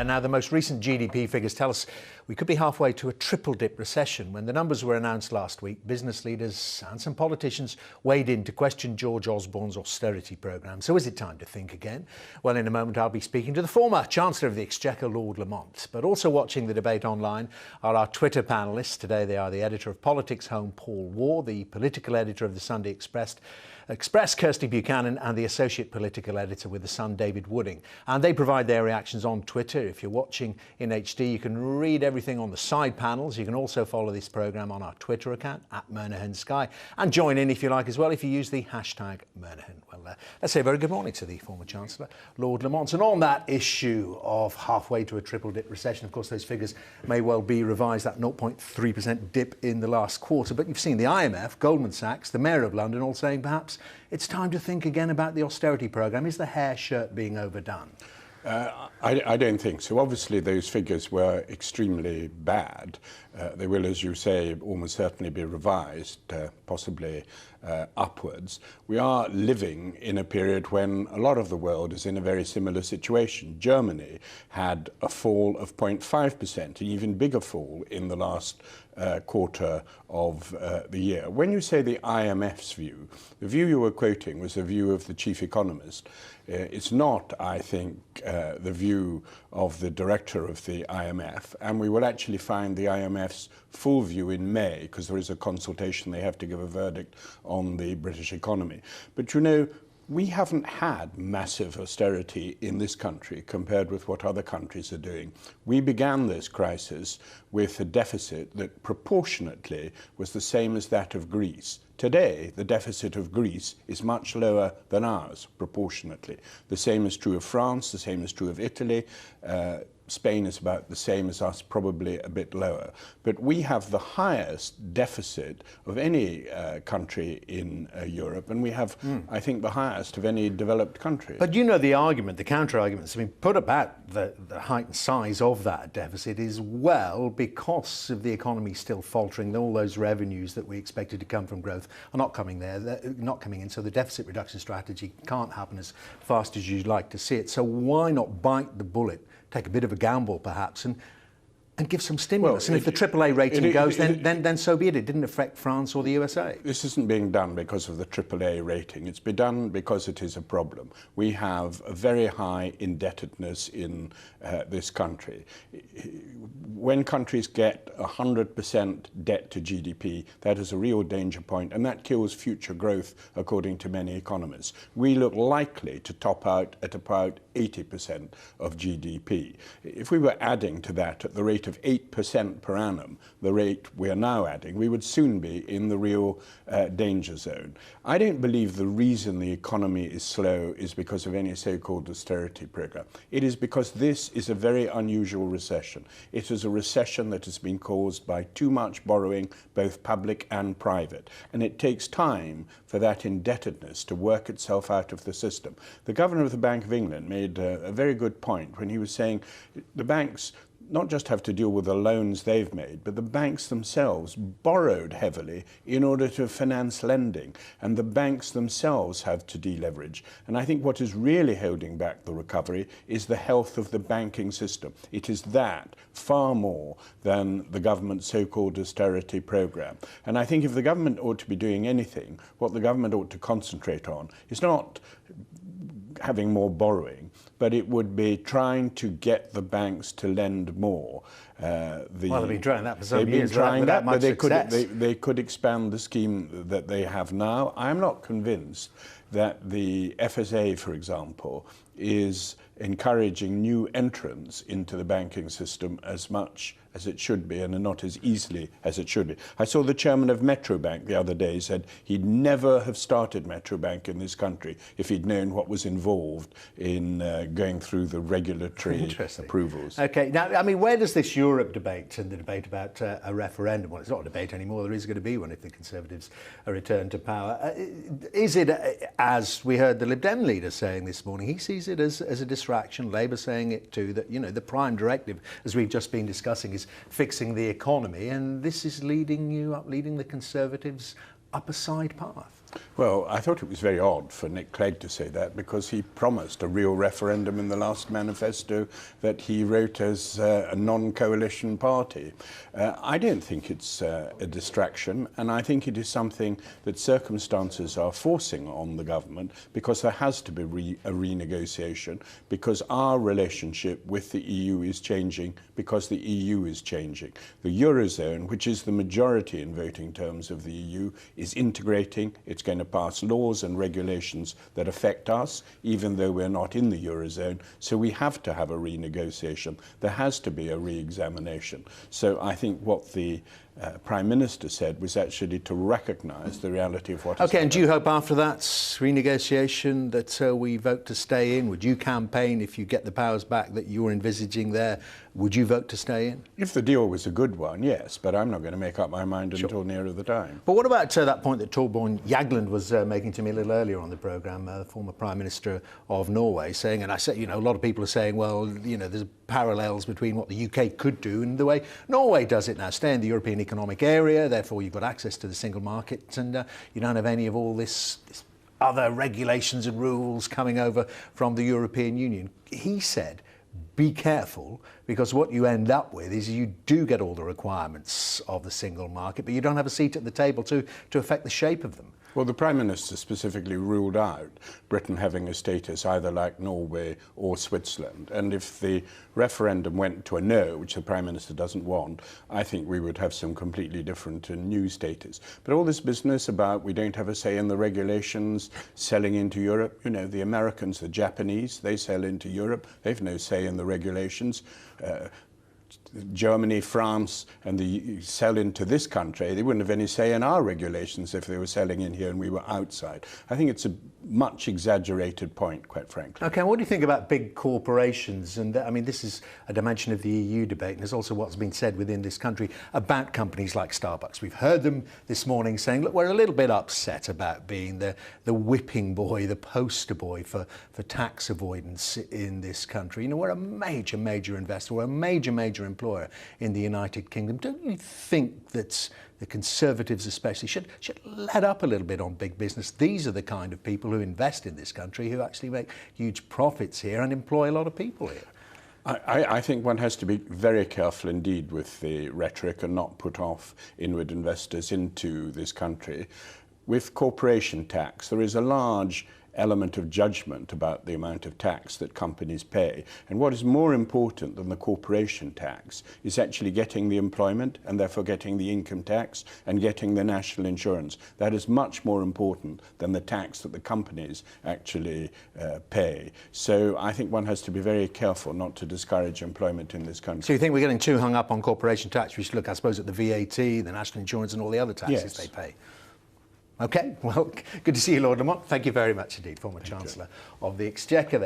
Now, the most recent GDP figures tell us we could be halfway to a triple-dip recession. When the numbers were announced last week, business leaders and some politicians weighed in to question George Osborne's austerity programme. So is it time to think again? Well, in a moment, I'll be speaking to the former Chancellor of the Exchequer, Lord Lamont. But also watching the debate online are our Twitter panellists. Today, they are the editor of Politics Home, Paul Waugh, the political editor of the Sunday Express, Kirsty Buchanan, and the associate political editor with The Sun, David Wooding. And they provide their reactions on Twitter. If you're watching in HD, you can read everything on the side panels. You can also follow this programme on our Twitter account, @MernahanSky, and join in if you like as well if you use the hashtag Mernahan. Well, let's say a very good morning to the former Chancellor, Lord Lamont. And on that issue of halfway to a triple-dip recession, of course, those figures may well be revised, that 0.3% dip in the last quarter. But you've seen the IMF, Goldman Sachs, the Mayor of London all saying perhaps it's time to think again about the austerity programme. Is the hair shirt being overdone? I don't think so. Obviously, those figures were extremely bad. They will, as you say, almost certainly be revised, possibly upwards. We are living in a period when a lot of the world is in a very similar situation. Germany had a fall of 0.5%, an even bigger fall in the last quarter of the year. When you say the IMF's view, the view you were quoting was the view of the chief economist. It's not, I think, the view of the director of the IMF, and we will actually find the IMF's full view in May, because there is a consultation. They have to give a verdict on the British economy. But you know, we haven't had massive austerity in this country compared with what other countries are doing. We began this crisis with a deficit that proportionately was the same as that of Greece. Today, the deficit of Greece is much lower than ours, proportionately. The same is true of France, the same is true of Italy. Spain is about the same as us, probably a bit lower. But we have the highest deficit of any country in Europe, and we have, I think, the highest of any developed country. But you know the argument, the counter-arguments, I mean, put about the height and size of that deficit is, well, because of the economy still faltering, all those revenues that we expected to come from growth are not coming there, they're not coming in, so the deficit reduction strategy can't happen as fast as you'd like to see it. So why not bite the bullet, take a bit of a gamble perhaps, and give some stimulus? Well, and if the AAA rating goes, then so be it. It didn't affect France or the USA. This isn't being done because of the AAA rating. It's been done because it is a problem. We have a very high indebtedness in this country. When countries get 100% debt to GDP, that is a real danger point, and that kills future growth, according to many economists. We look likely to top out at about 80% of GDP. If we were adding to that at the rate of 8% per annum, the rate we are now adding, we would soon be in the real danger zone. I don't believe the reason the economy is slow is because of any so-called austerity program. It is because this is a very unusual recession. It is a recession that has been caused by too much borrowing, both public and private. And it takes time for that indebtedness to work itself out of the system. The governor of the Bank of England made a very good point when he was saying the banks not just have to deal with the loans they've made, but the banks themselves borrowed heavily in order to finance lending, and the banks themselves have to deleverage. And I think what is really holding back the recovery is the health of the banking system. It is that far more than the government's so-called austerity program. And I think if the government ought to be doing anything, what the government ought to concentrate on is not having more borrowing, but it would be trying to get the banks to lend more. Well, they've been trying that for some years, trying without much but success. they could expand the scheme that they have now. I'm not convinced that the FSA, for example, is encouraging new entrants into the banking system as much as it should be, and not as easily as it should be. I saw the chairman of Metrobank the other day said he'd never have started Metrobank in this country if he'd known what was involved in going through the regulatory approvals. Okay, now, I mean, where does this Europe debate and the debate about a referendum, well, it's not a debate anymore, there is going to be one if the Conservatives are returned to power. Is it, as we heard the Lib Dem leader saying this morning, he sees it as a distraction, Labour saying it too, that, you know, the prime directive, as we've just been discussing, is fixing the economy, and this is leading the Conservatives up a side path. Well, I thought it was very odd for Nick Clegg to say that, because he promised a real referendum in the last manifesto that he wrote as a non-coalition party. I don't think it's a distraction, and I think it is something that circumstances are forcing on the government, because there has to be a renegotiation, because our relationship with the EU is changing, because the EU is changing. The Eurozone, which is the majority in voting terms of the EU, is integrating. It's going to pass laws and regulations that affect us, even though we're not in the Eurozone. So we have to have a renegotiation. There has to be a re-examination. So I think what the Prime Minister said was actually to recognise the reality of what has happened. And do you hope after that renegotiation that we vote to stay in? Would you campaign, if you get the powers back that you're envisaging there, would you vote to stay in? If the deal was a good one, yes, but I'm not going to make up my mind until nearer the time. But what about that point that Torbjørn Jagland was making to me a little earlier on the programme, the former Prime Minister of Norway, saying, and I said, a lot of people are saying, well, there's parallels between what the UK could do and the way Norway does it now. Stay in the European Economic Area, therefore you've got access to the single market, and you don't have any of all this other regulations and rules coming over from the European Union. He said, be careful, because what you end up with is you do get all the requirements of the single market, but you don't have a seat at the table to affect the shape of them. Well, the Prime Minister specifically ruled out Britain having a status either like Norway or Switzerland. And if the referendum went to a no, which the Prime Minister doesn't want, I think we would have some completely different and new status. But all this business about we don't have a say in the regulations, selling into Europe, the Americans, the Japanese, they sell into Europe. They've no say in the regulations. Germany, France, and the sell into this country, they wouldn't have any say in our regulations if they were selling in here and we were outside. I think it's a much exaggerated point, quite frankly. Okay, and what do you think about big corporations? And I mean, this is a dimension of the EU debate, and there's also what's been said within this country about companies like Starbucks. We've heard them this morning saying, look, we're a little bit upset about being the whipping boy, the poster boy for tax avoidance in this country. We're a major investor, we're a major employer in the United Kingdom. Don't you think that the Conservatives especially should let up a little bit on big business? These are the kind of people who invest in this country, who actually make huge profits here and employ a lot of people here. I think one has to be very careful indeed with the rhetoric and not put off inward investors into this country. With corporation tax, there is a large element of judgment about the amount of tax that companies pay. And what is more important than the corporation tax is actually getting the employment, and therefore getting the income tax and getting the national insurance. That is much more important than the tax that the companies actually pay. So I think one has to be very careful not to discourage employment in this country. So you think we're getting too hung up on corporation tax? We should look, I suppose, at the VAT, the national insurance and all the other taxes they pay. Okay, well, good to see you, Lord Lamont. Thank you very much indeed, former Chancellor of the Exchequer there.